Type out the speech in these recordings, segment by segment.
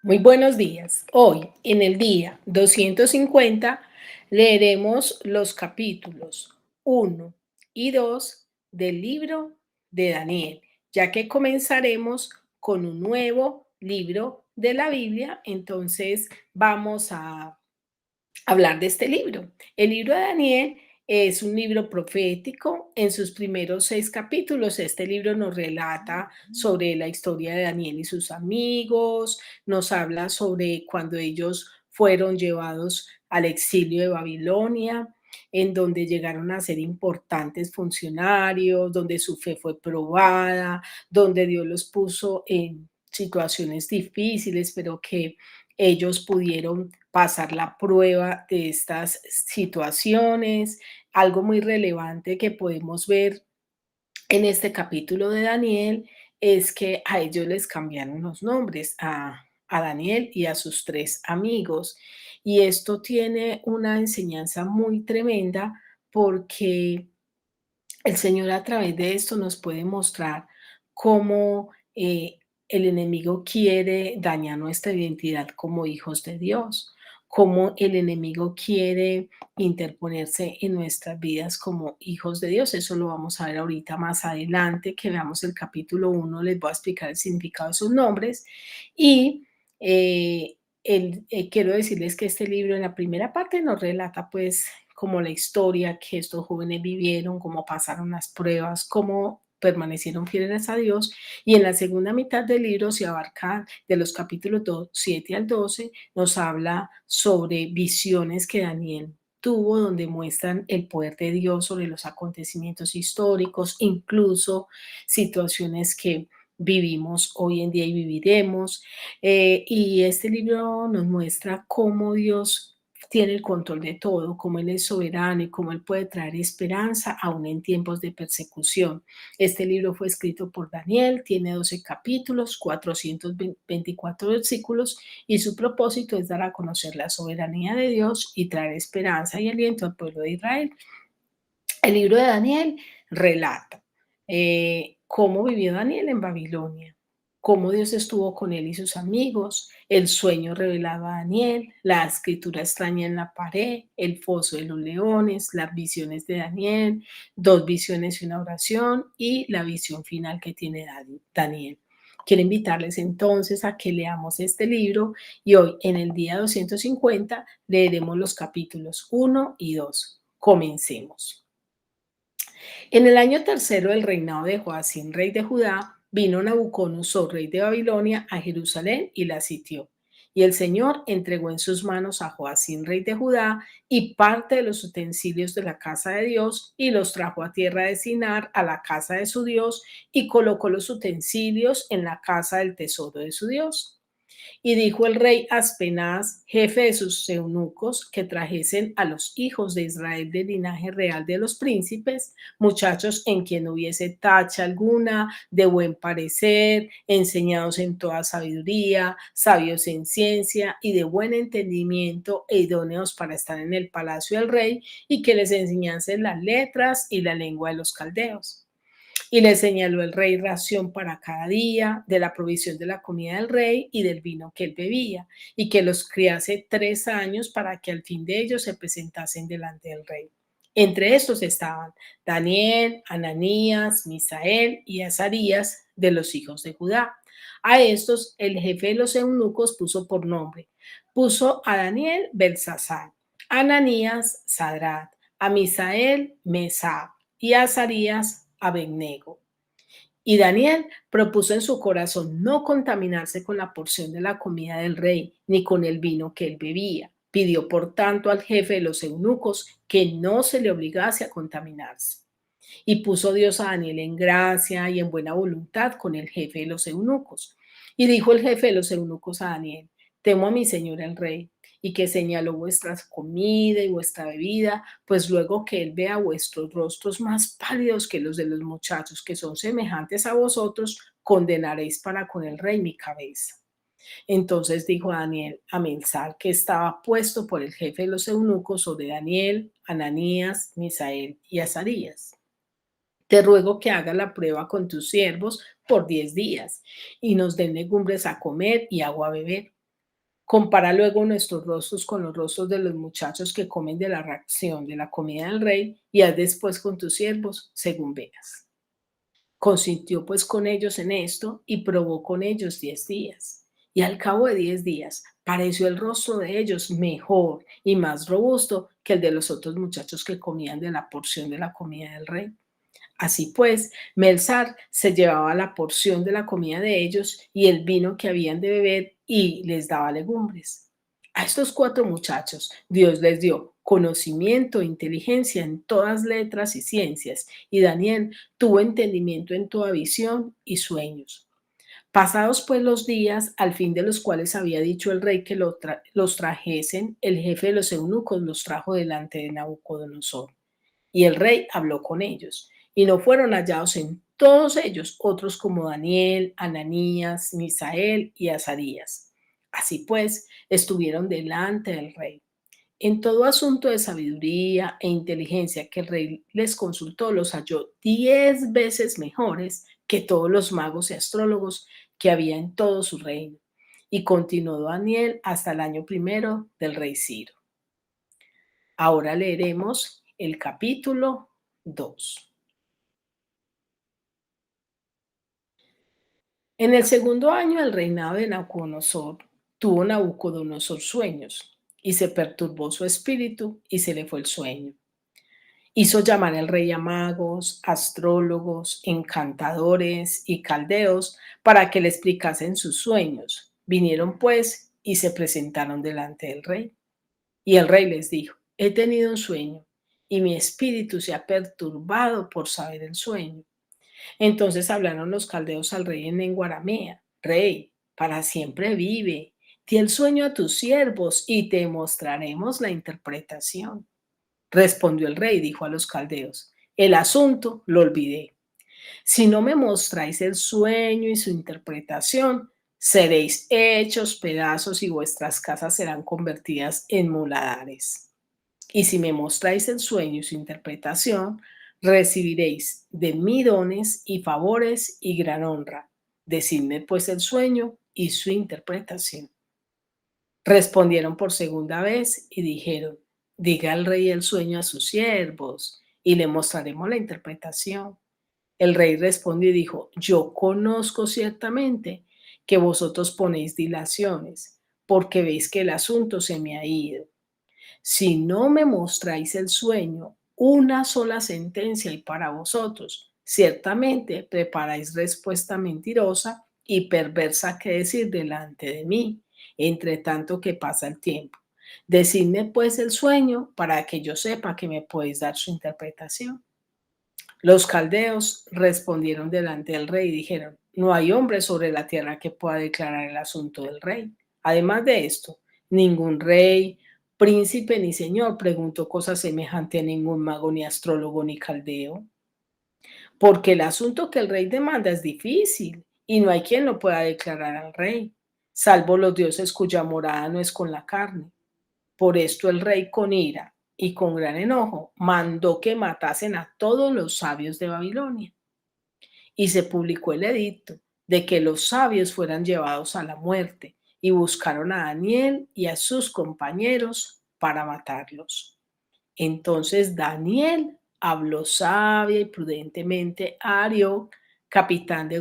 Muy buenos días. Hoy, en el día 250, leeremos los capítulos 1 y 2 del libro de Daniel, ya que comenzaremos con un nuevo libro de la Biblia. Entonces vamos a hablar de este libro. El libro de Daniel es un libro profético. En sus primeros 6 capítulos, este libro nos relata sobre la historia de Daniel y sus amigos, nos habla sobre cuando ellos fueron llevados al exilio de Babilonia, en donde llegaron a ser importantes funcionarios, donde su fe fue probada, donde Dios los puso en situaciones difíciles, pero que ellos pudieron pasar la prueba de estas situaciones. Algo muy relevante que podemos ver en este capítulo de Daniel es que a ellos les cambiaron los nombres, a Daniel y a sus 3 amigos. Y esto tiene una enseñanza muy tremenda porque el Señor a través de esto nos puede mostrar cómo el enemigo quiere dañar nuestra identidad como hijos de Dios, cómo el enemigo quiere interponerse en nuestras vidas como hijos de Dios. Eso lo vamos a ver ahorita más adelante, que veamos el capítulo 1, les voy a explicar el significado de sus nombres. Y quiero decirles que este libro en la primera parte nos relata pues como la historia que estos jóvenes vivieron, cómo pasaron las pruebas, cómo permanecieron fieles a Dios. Y en la segunda mitad del libro se abarca de los capítulos 7 al 12, nos habla sobre visiones que Daniel tuvo, donde muestran el poder de Dios sobre los acontecimientos históricos, incluso situaciones que vivimos hoy en día y viviremos. Y este libro nos muestra cómo Dios tiene el control de todo, cómo Él es soberano y cómo Él puede traer esperanza aún en tiempos de persecución. Este libro fue escrito por Daniel, tiene 12 capítulos, 424 versículos y su propósito es dar a conocer la soberanía de Dios y traer esperanza y aliento al pueblo de Israel. El libro de Daniel relata cómo vivió Daniel en Babilonia, cómo Dios estuvo con él y sus amigos, el sueño revelado a Daniel, la escritura extraña en la pared, el foso de los leones, las visiones de Daniel, 2 visiones y una oración y la visión final que tiene Daniel. Quiero invitarles entonces a que leamos este libro y hoy en el día 250 leeremos los capítulos 1 y 2. Comencemos. En el año tercero del reinado de Joacim, rey de Judá, vino Nabucodonosor, rey de Babilonia, a Jerusalén y la sitió. Y el Señor entregó en sus manos a Joacim, rey de Judá, y parte de los utensilios de la casa de Dios, y los trajo a tierra de Sinar, a la casa de su Dios, y colocó los utensilios en la casa del tesoro de su Dios. Y dijo el rey Aspenaz, jefe de sus eunucos, que trajesen a los hijos de Israel del linaje real de los príncipes, muchachos en quien no hubiese tacha alguna, de buen parecer, enseñados en toda sabiduría, sabios en ciencia y de buen entendimiento e idóneos para estar en el palacio del rey, y que les enseñasen las letras y la lengua de los caldeos. Y le señaló el rey ración para cada día, de la provisión de la comida del rey y del vino que él bebía, y que los criase 3 años para que al fin de ellos se presentasen delante del rey. Entre estos estaban Daniel, Ananías, Misael y Azarías de los hijos de Judá. A estos el jefe de los eunucos puso por nombre. Puso a Daniel Belsasar, a Ananías Sadrat, a Misael Mesab y a Azarías Abednego. Y Daniel propuso en su corazón no contaminarse con la porción de la comida del rey, ni con el vino que él bebía. Pidió, por tanto, al jefe de los eunucos que no se le obligase a contaminarse. Y puso Dios a Daniel en gracia y en buena voluntad con el jefe de los eunucos. Y dijo el jefe de los eunucos a Daniel: temo a mi señor el rey, y que señaló vuestra comida y vuestra bebida, pues luego que él vea vuestros rostros más pálidos que los de los muchachos que son semejantes a vosotros, condenaréis para con el rey mi cabeza. Entonces dijo Daniel a Melsar, que estaba puesto por el jefe de los eunucos sobre Daniel, Ananías, Misael y Azarías: te ruego que hagas la prueba con tus siervos por 10 días y nos den legumbres a comer y agua a beber. Compara luego nuestros rostros con los rostros de los muchachos que comen de la ración de la comida del rey y haz después con tus siervos según veas. Consintió pues con ellos en esto y probó con ellos 10 días. Y al cabo de 10 días pareció el rostro de ellos mejor y más robusto que el de los otros muchachos que comían de la porción de la comida del rey. Así pues, Melzar se llevaba la porción de la comida de ellos y el vino que habían de beber y les daba legumbres. A estos 4 muchachos Dios les dio conocimiento e inteligencia en todas letras y ciencias, y Daniel tuvo entendimiento en toda visión y sueños. Pasados pues los días, al fin de los cuales había dicho el rey que los trajesen, el jefe de los eunucos los trajo delante de Nabucodonosor. Y el rey habló con ellos, y no fueron hallados en todos ellos otros como Daniel, Ananías, Misael y Azarías. Así pues, estuvieron delante del rey. En todo asunto de sabiduría e inteligencia que el rey les consultó, los halló 10 veces mejores que todos los magos y astrólogos que había en todo su reino. Y continuó Daniel hasta el año primero del rey Ciro. Ahora leeremos el capítulo 2. En el segundo año del reinado de Nabucodonosor, tuvo Nabucodonosor sueños, y se perturbó su espíritu y se le fue el sueño. Hizo llamar al rey a magos, astrólogos, encantadores y caldeos para que le explicasen sus sueños. Vinieron pues y se presentaron delante del rey. Y el rey les dijo: he tenido un sueño y mi espíritu se ha perturbado por saber el sueño. Entonces hablaron los caldeos al rey en lengua aramea: Rey, para siempre vive. Di el sueño a tus siervos y te mostraremos la interpretación. Respondió el rey y dijo a los caldeos: el asunto lo olvidé. Si no me mostráis el sueño y su interpretación, seréis hechos pedazos y vuestras casas serán convertidas en muladares. Y si me mostráis el sueño y su interpretación, recibiréis de mí dones y favores y gran honra. Decidme pues el sueño y su interpretación. Respondieron por segunda vez y dijeron: diga el rey el sueño a sus siervos y le mostraremos la interpretación. El rey respondió y dijo: yo conozco ciertamente que vosotros ponéis dilaciones, porque veis que el asunto se me ha ido. Si no me mostráis el sueño, una sola sentencia hay para vosotros. Ciertamente preparáis respuesta mentirosa y perversa que decir delante de mí, entre tanto que pasa el tiempo. Decidme pues el sueño para que yo sepa que me podéis dar su interpretación. Los caldeos respondieron delante del rey y dijeron: no hay hombre sobre la tierra que pueda declarar el asunto del rey. Además de esto, ningún rey, príncipe ni señor preguntó cosa semejante a ningún mago, ni astrólogo, ni caldeo, porque el asunto que el rey demanda es difícil y no hay quien lo pueda declarar al rey, salvo los dioses cuya morada no es con la carne. Por esto el rey, con ira y con gran enojo, mandó que matasen a todos los sabios de Babilonia. Y se publicó el edicto de que los sabios fueran llevados a la muerte, y buscaron a Daniel y a sus compañeros para matarlos. Entonces Daniel habló sabia y prudentemente a Arioc, capitán de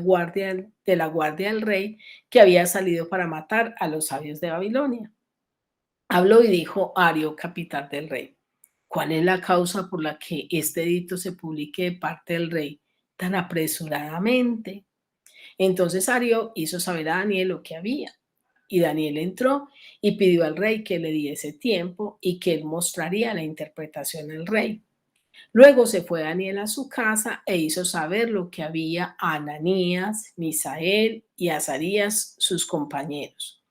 la guardia del rey, que había salido para matar a los sabios de Babilonia. Habló y dijo a Arioc, capitán del rey: ¿cuál es la causa por la que este edicto se publique de parte del rey tan apresuradamente? Entonces Arioc hizo saber a Daniel lo que había. Y Daniel entró y pidió al rey que le diese tiempo y que él mostraría la interpretación al rey. Luego se fue Daniel a su casa e hizo saber lo que había a Ananías, Misael y Azarías, sus compañeros,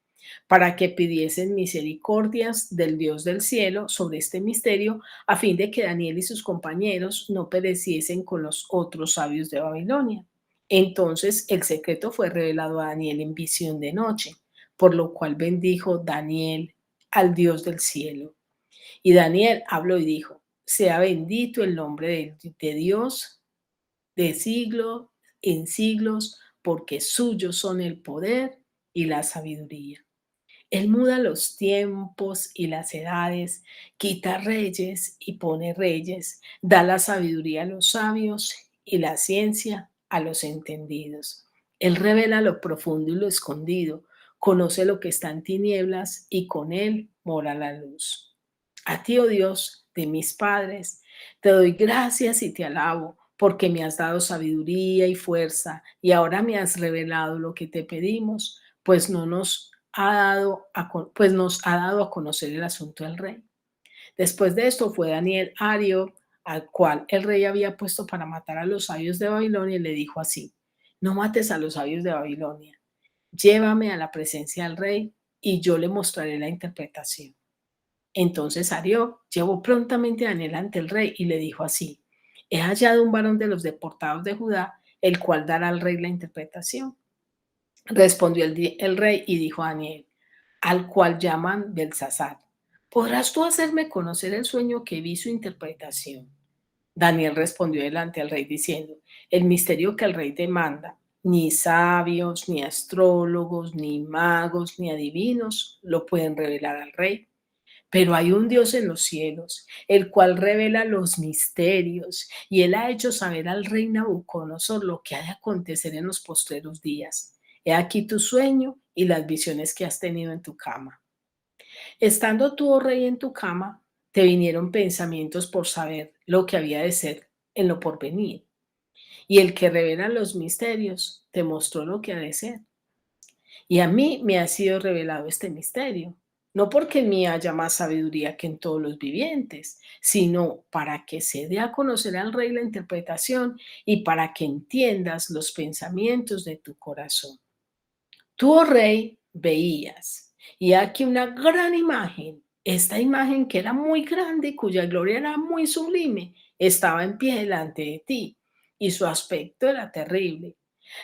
para que pidiesen misericordias del Dios del cielo sobre este misterio, a fin de que Daniel y sus compañeros no pereciesen con los otros sabios de Babilonia. Entonces el secreto fue revelado a Daniel en visión de noche, por lo cual bendijo Daniel al Dios del cielo. Y Daniel habló y dijo: sea bendito el nombre de Dios de siglo en siglos, porque suyos son el poder y la sabiduría. Él muda los tiempos y las edades, quita reyes y pone reyes, da la sabiduría a los sabios y la ciencia a los entendidos. Él revela lo profundo y lo escondido, conoce lo que está en tinieblas y con él mora la luz. A ti, oh Dios, de mis padres, te doy gracias y te alabo, porque me has dado sabiduría y fuerza, y ahora me has revelado lo que te pedimos, pues no nos ha dado pues nos ha dado a conocer el asunto del rey. Después de esto fue Daniel Ario, al cual el rey había puesto para matar a los sabios de Babilonia, y le dijo así: no mates a los sabios de Babilonia, llévame a la presencia del rey y yo le mostraré la interpretación. Entonces Arió llevó prontamente a Daniel ante el rey y le dijo así: he hallado un varón de los deportados de Judá, el cual dará al rey la interpretación. Respondió el rey y dijo a Daniel, al cual llaman Belsasar: ¿podrás tú hacerme conocer el sueño que vi, su interpretación? Daniel respondió delante del rey diciendo: el misterio que el rey demanda, ni sabios, ni astrólogos, ni magos, ni adivinos lo pueden revelar al rey. Pero hay un Dios en los cielos, el cual revela los misterios, y él ha hecho saber al rey Nabucodonosor lo que ha de acontecer en los postreros días. He aquí tu sueño y las visiones que has tenido en tu cama. Estando tú, oh rey, en tu cama, te vinieron pensamientos por saber lo que había de ser en lo porvenir. Y el que revela los misterios te mostró lo que ha de ser. Y a mí me ha sido revelado este misterio, no porque en mí haya más sabiduría que en todos los vivientes, sino para que se dé a conocer al rey la interpretación y para que entiendas los pensamientos de tu corazón. Tú, oh rey, veías, y aquí una gran imagen, esta imagen que era muy grande y cuya gloria era muy sublime, estaba en pie delante de ti, y su aspecto era terrible.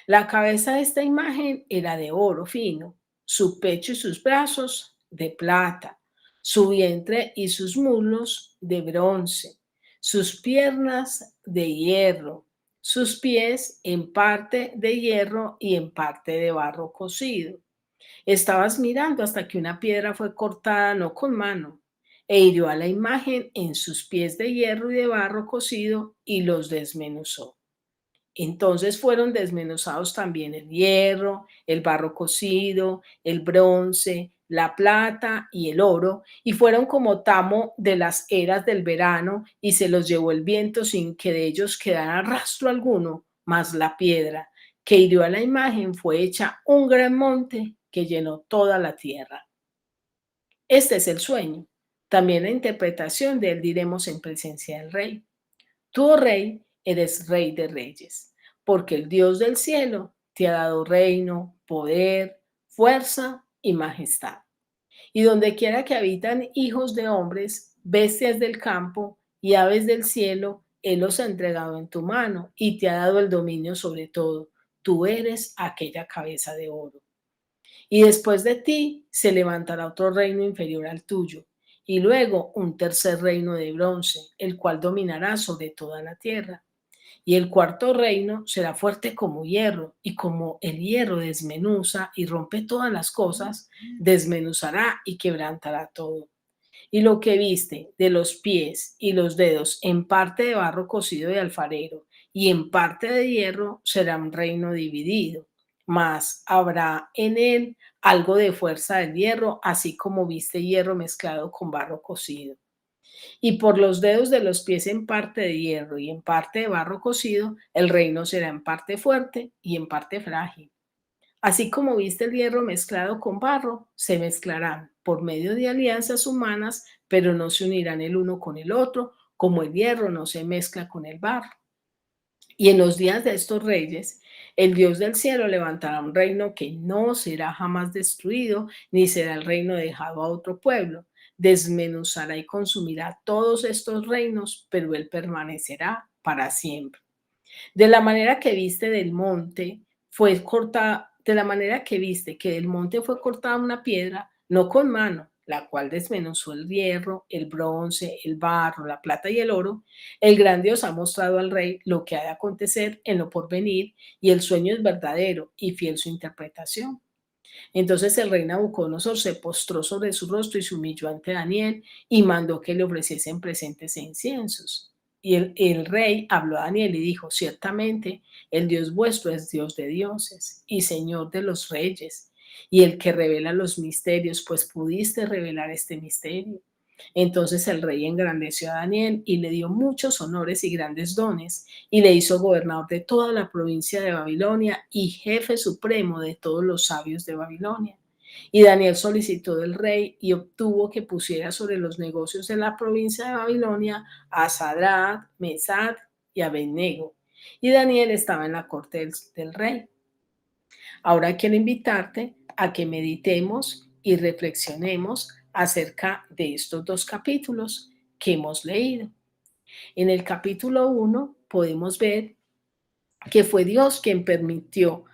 La cabeza de esta imagen era de oro fino, su pecho y sus brazos de plata, su vientre y sus muslos de bronce, sus piernas de hierro, sus pies en parte de hierro y en parte de barro cocido. Estabas mirando hasta que una piedra fue cortada no con mano e hirió a la imagen en sus pies de hierro y de barro cocido y los desmenuzó. Entonces fueron desmenuzados también el hierro, el barro cocido, el bronce, la plata y el oro, y fueron como tamo de las eras del verano, y se los llevó el viento sin que de ellos quedara rastro alguno, mas la piedra que hirió a la imagen fue hecha un gran monte que llenó toda la tierra. Este es el sueño. También la interpretación de él diremos en presencia del rey. Tú, oh rey, eres rey de reyes, porque el Dios del cielo te ha dado reino, poder, fuerza y majestad. Y donde quiera que habitan hijos de hombres, bestias del campo y aves del cielo, Él los ha entregado en tu mano y te ha dado el dominio sobre todo. Tú eres aquella cabeza de oro. Y después de ti se levantará otro reino inferior al tuyo, y luego un tercer reino de bronce, el cual dominará sobre toda la tierra. Y el cuarto reino será fuerte como hierro, y como el hierro desmenuza y rompe todas las cosas, desmenuzará y quebrantará todo. Y lo que viste de los pies y los dedos en parte de barro cocido de alfarero y en parte de hierro será un reino dividido, mas habrá en él algo de fuerza del hierro, así como viste hierro mezclado con barro cocido. Y por los dedos de los pies en parte de hierro y en parte de barro cocido, el reino será en parte fuerte y en parte frágil. Así como viste el hierro mezclado con barro, se mezclarán por medio de alianzas humanas, pero no se unirán el uno con el otro, como el hierro no se mezcla con el barro. Y en los días de estos reyes, el Dios del cielo levantará un reino que no será jamás destruido, ni será el reino dejado a otro pueblo. Desmenuzará y consumirá todos estos reinos, pero él permanecerá para siempre. De la manera que viste del monte fue cortada, de la manera que viste que del monte fue cortada una piedra, no con mano, la cual desmenuzó el hierro, el bronce, el barro, la plata y el oro, el gran Dios ha mostrado al rey lo que ha de acontecer en lo porvenir, y el sueño es verdadero y fiel su interpretación. Entonces el rey Nabucodonosor se postró sobre su rostro y se humilló ante Daniel y mandó que le ofreciesen presentes e inciensos. Y el rey habló a Daniel y dijo, ciertamente el Dios vuestro es Dios de dioses y Señor de los reyes, y el que revela los misterios, pues pudiste revelar este misterio. Entonces el rey engrandeció a Daniel y le dio muchos honores y grandes dones, y le hizo gobernador de toda la provincia de Babilonia y jefe supremo de todos los sabios de Babilonia. Y Daniel solicitó del rey y obtuvo que pusiera sobre los negocios de la provincia de Babilonia a Sadrach, Mesach y Abednego. Y Daniel estaba en la corte del rey. Ahora quiero invitarte a que meditemos y reflexionemos acerca de estos dos capítulos que hemos leído. En el capítulo 1 podemos ver que fue Dios quien permitió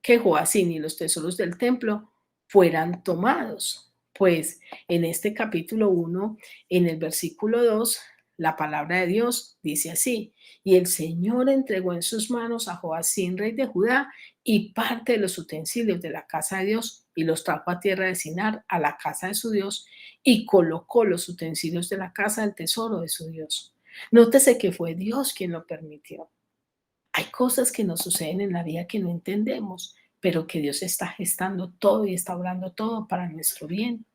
que Joacim y los tesoros del templo fueran tomados. Pues en este capítulo 1, en el versículo 2, la palabra de Dios dice así: y el Señor entregó en sus manos a Joacim, rey de Judá, y parte de los utensilios de la casa de Dios, y los trajo a tierra de Sinar, a la casa de su Dios, y colocó los utensilios de la casa del tesoro de su Dios. Nótese que fue Dios quien lo permitió. Hay cosas que nos suceden en la vida que no entendemos, pero que Dios está gestando todo y está obrando todo para nuestro bien.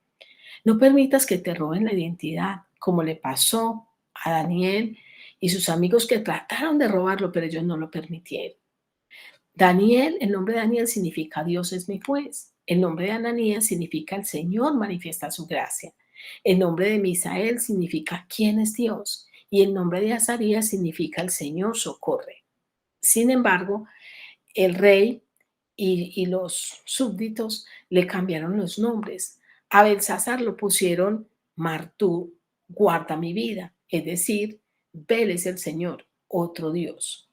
No permitas que te roben la identidad, como le pasó a Daniel y sus amigos que trataron de robarlo, pero ellos no lo permitieron. Daniel, el nombre de Daniel significa Dios es mi juez. El nombre de Ananías significa el Señor manifiesta su gracia. El nombre de Misael significa quién es Dios. Y el nombre de Azarías significa el Señor socorre. Sin embargo, el rey y los súbditos le cambiaron los nombres. A Belsasar lo pusieron Martú, guarda mi vida, es decir, Bel es el Señor, otro Dios.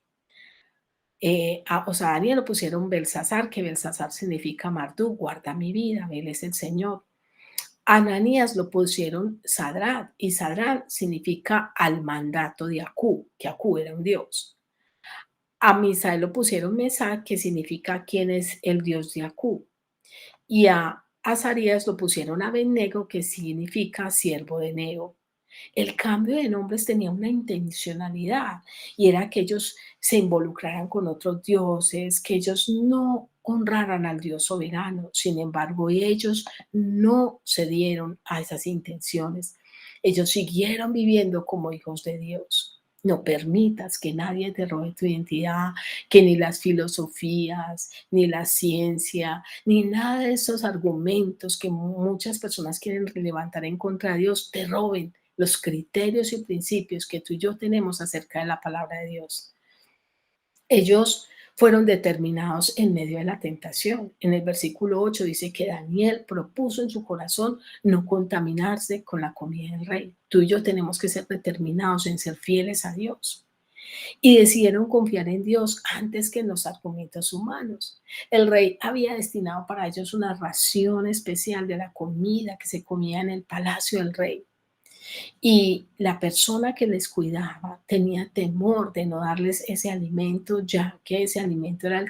A Daniel lo pusieron Belsasar, que Belsasar significa Marduk, guarda mi vida, Bel es el Señor. Ananías lo pusieron Sadrach, y Sadrach significa al mandato de Acú, que Acú era un dios. A Misael lo pusieron Mesach, que significa quién es el dios de Acú. Y a Azarías lo pusieron Abednego, que significa siervo de Nego. El cambio de nombres tenía una intencionalidad y era que ellos se involucraran con otros dioses, que ellos no honraran al Dios soberano. Sin embargo, ellos no cedieron a esas intenciones. Ellos siguieron viviendo como hijos de Dios. No permitas que nadie te robe tu identidad, que ni las filosofías, ni la ciencia, ni nada de esos argumentos que muchas personas quieren levantar en contra de Dios te roben los criterios y principios que tú y yo tenemos acerca de la palabra de Dios. Ellos fueron determinados en medio de la tentación. En el versículo 8 dice que Daniel propuso en su corazón no contaminarse con la comida del rey. Tú y yo tenemos que ser determinados en ser fieles a Dios. Y decidieron confiar en Dios antes que en los argumentos humanos. El rey había destinado para ellos una ración especial de la comida que se comía en el palacio del rey. Y la persona que les cuidaba tenía temor de no darles ese alimento, ya que ese alimento era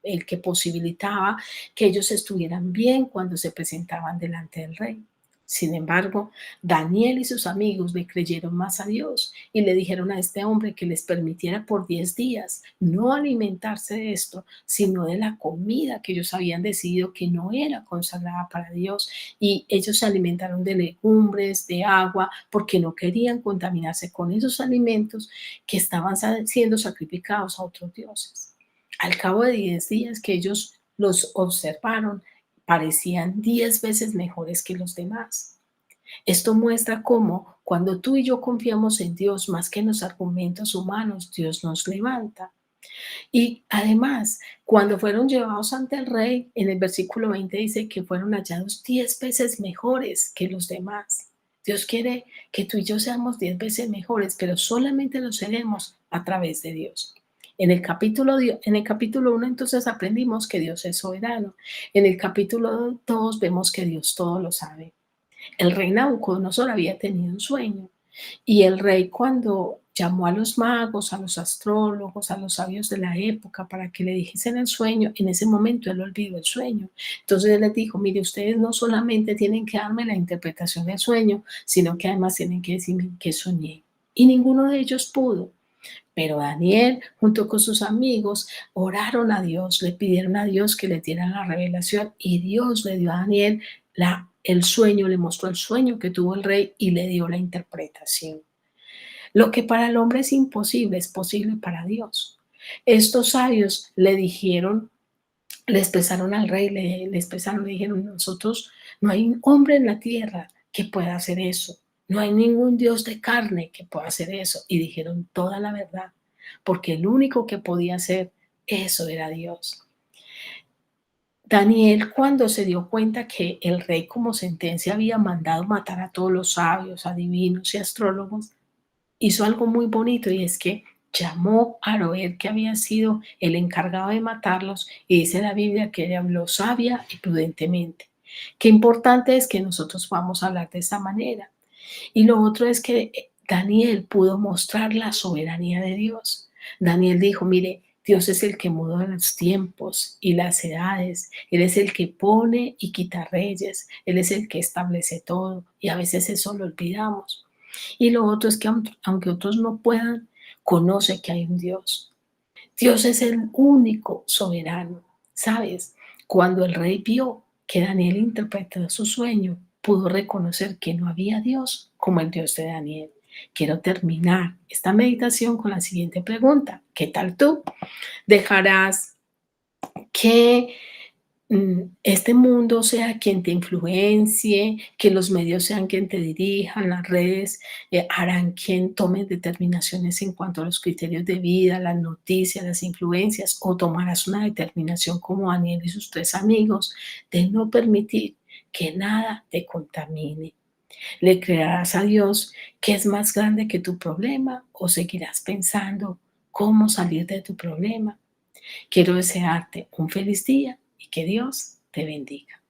el que posibilitaba que ellos estuvieran bien cuando se presentaban delante del rey. Sin embargo, Daniel y sus amigos le creyeron más a Dios y le dijeron a este hombre que les permitiera por 10 días no alimentarse de esto, sino de la comida que ellos habían decidido que no era consagrada para Dios. Y ellos se alimentaron de legumbres, de agua, porque no querían contaminarse con esos alimentos que estaban siendo sacrificados a otros dioses. Al cabo de 10 días que ellos los observaron, parecían 10 veces mejores que los demás. Esto muestra cómo cuando tú y yo confiamos en Dios más que en los argumentos humanos, Dios nos levanta. Y además, cuando fueron llevados ante el rey, en el versículo 20 dice que fueron hallados 10 veces mejores que los demás. Dios quiere que tú y yo seamos 10 veces mejores, pero solamente lo seremos a través de Dios. En el capítulo 1 entonces aprendimos que Dios es soberano. En el capítulo 2 vemos que Dios todo lo sabe. El rey Nabucodonosor había tenido un sueño y el rey cuando Llamó a los magos, a los astrólogos, a los sabios de la época para que le dijesen el sueño. En ese momento él olvidó el sueño. Entonces él les dijo, mire, ustedes no solamente tienen que darme la interpretación del sueño, sino que además tienen que decirme qué soñé. Y ninguno de ellos pudo. Pero Daniel, junto con sus amigos, oraron a Dios, le pidieron a Dios que le diera la revelación y Dios le dio a Daniel el sueño, le mostró el sueño que tuvo el rey y le dio la interpretación. Lo que para el hombre es imposible es posible para Dios. Estos sabios le dijeron, le expresaron al rey, le expresaron, le dijeron, nosotros, no hay un hombre en la tierra que pueda hacer eso. No hay ningún Dios de carne que pueda hacer eso. Y dijeron toda la verdad, porque el único que podía hacer eso era Dios. Daniel, cuando se dio cuenta que el rey como sentencia había mandado matar a todos los sabios, adivinos y astrólogos, hizo algo muy bonito y es que llamó a Roer, que había sido el encargado de matarlos, y dice la Biblia que le habló sabia y prudentemente. Qué importante es que nosotros vamos a hablar de esa manera. Y lo otro es que Daniel pudo mostrar la soberanía de Dios. Daniel dijo, mire, Dios es el que muda los tiempos y las edades. Él es el que pone y quita reyes. Él es el que establece todo. Y a veces eso lo olvidamos. Y lo otro es que aunque otros no puedan, conoce que hay un Dios. Dios es el único soberano. ¿Sabes? Cuando el rey vio que Daniel interpretó su sueño, pudo reconocer que no había Dios como el Dios de Daniel. Quiero terminar esta meditación con la siguiente pregunta. ¿Qué tal tú? ¿Dejarás que este mundo sea quien te influencie, que los medios sean quien te dirijan, las redes harán quien tome determinaciones en cuanto a los criterios de vida, las noticias, las influencias, o tomarás una determinación como Daniel y sus tres amigos de no permitir que nada te contamine? ¿Le creerás a Dios que es más grande que tu problema o seguirás pensando cómo salir de tu problema? Quiero desearte un feliz día y que Dios te bendiga.